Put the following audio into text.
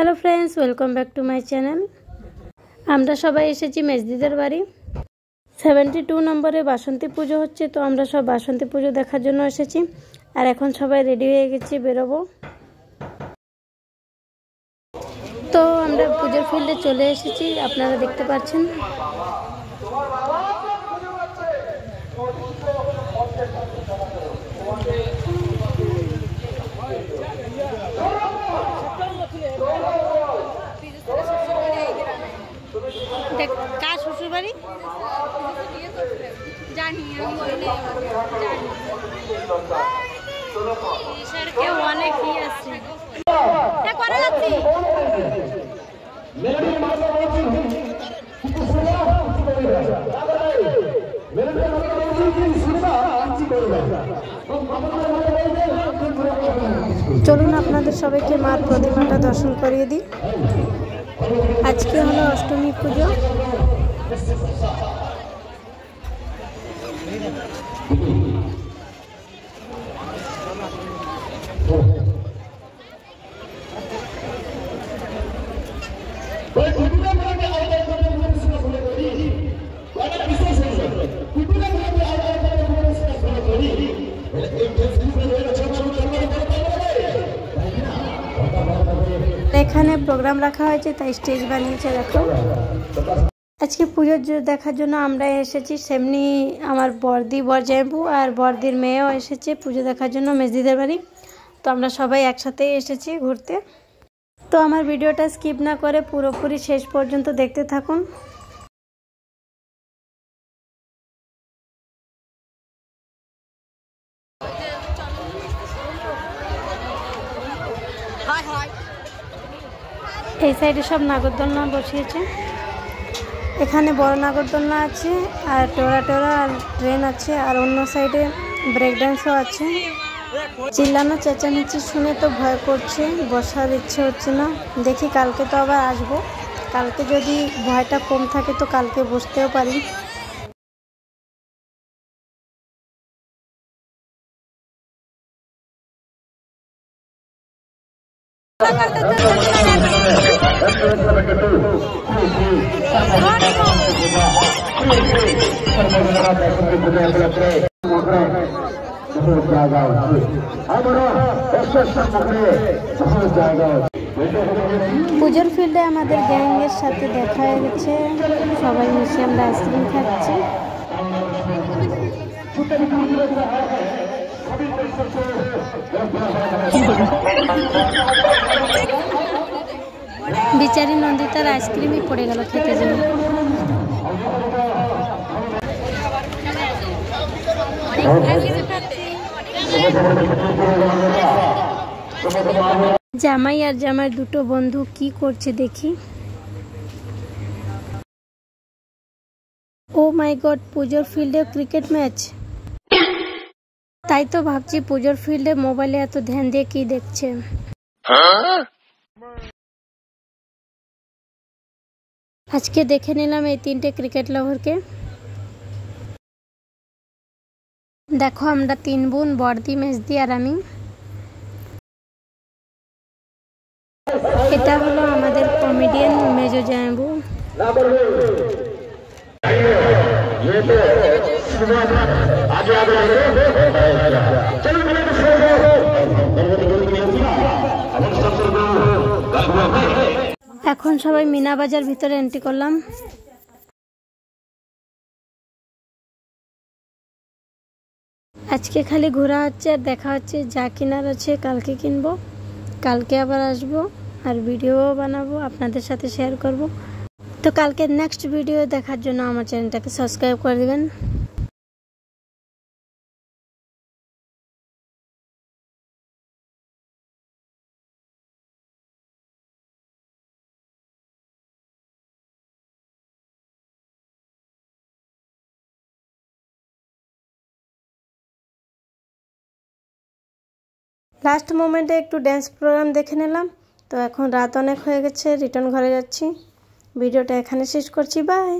Hello friends, welcome back to my channel. আমরা সবাই এসেছি মেজদিদের বাড়ি। 72 নম্বরে বাসন্তী পুজো হচ্ছে, তো আমরা সব বাসন্তী পুজো দেখার জন্য এসেছি। আর এখন সবাই রেডি হয়ে গেছি, বেরোবো। তো আমরা পুজোর ফিল্ডে চলে এসেছি, আপনারা দেখতে পাচ্ছেন। কার শ্বশুর বাড়ি জানি অনেকই আছে। চলুন আপনাদের সবাইকে মার প্রতিমাটা দর্শন করিয়ে দিই। আজকে হলো অষ্টমী পুজো। এখানে প্রোগ্রাম রাখা হয়েছে, তাই স্টেজ বানিয়েছে। দেখো, আজকে পুজো দেখার জন্য আমরা এসেছি। সেমনি আমার বর্দি, বরজাইবু আর বর্দির মেয়েও এসেছে পুজো দেখার জন্য মেজদিদের বাড়ি। তো আমরা সবাই একসাথেই এসেছি ঘুরতে। তো আমার ভিডিওটা স্কিপ না করে পুরোপুরি শেষ পর্যন্ত দেখতে থাকুন। এই সাইডে সব নাগরদোলনা বসিয়েছে। এখানে বড় নাগরদোলনা আছে, আর টোরা আর ট্রেন আছে, আর অন্য সাইডে ব্রেক ডান্সও আছে। চিল্লানো চেঁচামেচি শুনে তো ভয় করছে, বসার ইচ্ছে হচ্ছে না। দেখি কালকে তো আবার আসবো, কালকে যদি ভয়টা কম থাকে তো কালকে বসতেও পারি। পুজোর ফিল্ডে আমাদের গ্যাংয়ের সাথে দেখা হয়ে গেছে, সবাই মিশে আমরা আইসক্রিম খাচ্ছি। বিচারি নন্দিতার আইসক্রিমই পড়ে গেল খেতে জন্য। জামাই আর জামাই দুটো বন্ধু কি করছে দেখি। ও মাই গড, পুজোর ফিল্ডে ক্রিকেট ম্যাচ। তাই তো ভাবছি পুজোর ফিল্ডে মোবাইলে এত ধ্যান দিয়ে কি দেখছে। আজকে দেখে নিলাম এই তিনটে ক্রিকেট লাভারকে। দেখো, আমরা তিন বোন, বর্দি, মেজদি আর আমি। এটা হলো আমাদের কমেডিয়ান মেজো জামাইবু। এখন সবাই মিনা বাজার ভিতরে এন্ট্রি করলাম। আজকে খালি ঘোরা হচ্ছে আর দেখা হচ্ছে, যা কেনার আছে কালকে কিনবো, কালকে আবার আসবো আর ভিডিও বানাবো, আপনাদের সাথে শেয়ার করব। তো কালকে নেক্সট ভিডিও দেখার জন্য আমার চ্যানেলটাকে সাবস্ক্রাইব করে দিবেন। লাস্ট মোমেন্টে একটু ড্যান্স প্রোগ্রাম দেখে নিলাম। তো এখন রাত অনেক হয়ে গেছে, রিটার্ন ঘরে যাচ্ছি। ভিডিওটা এখানে শেষ করছি, বাই।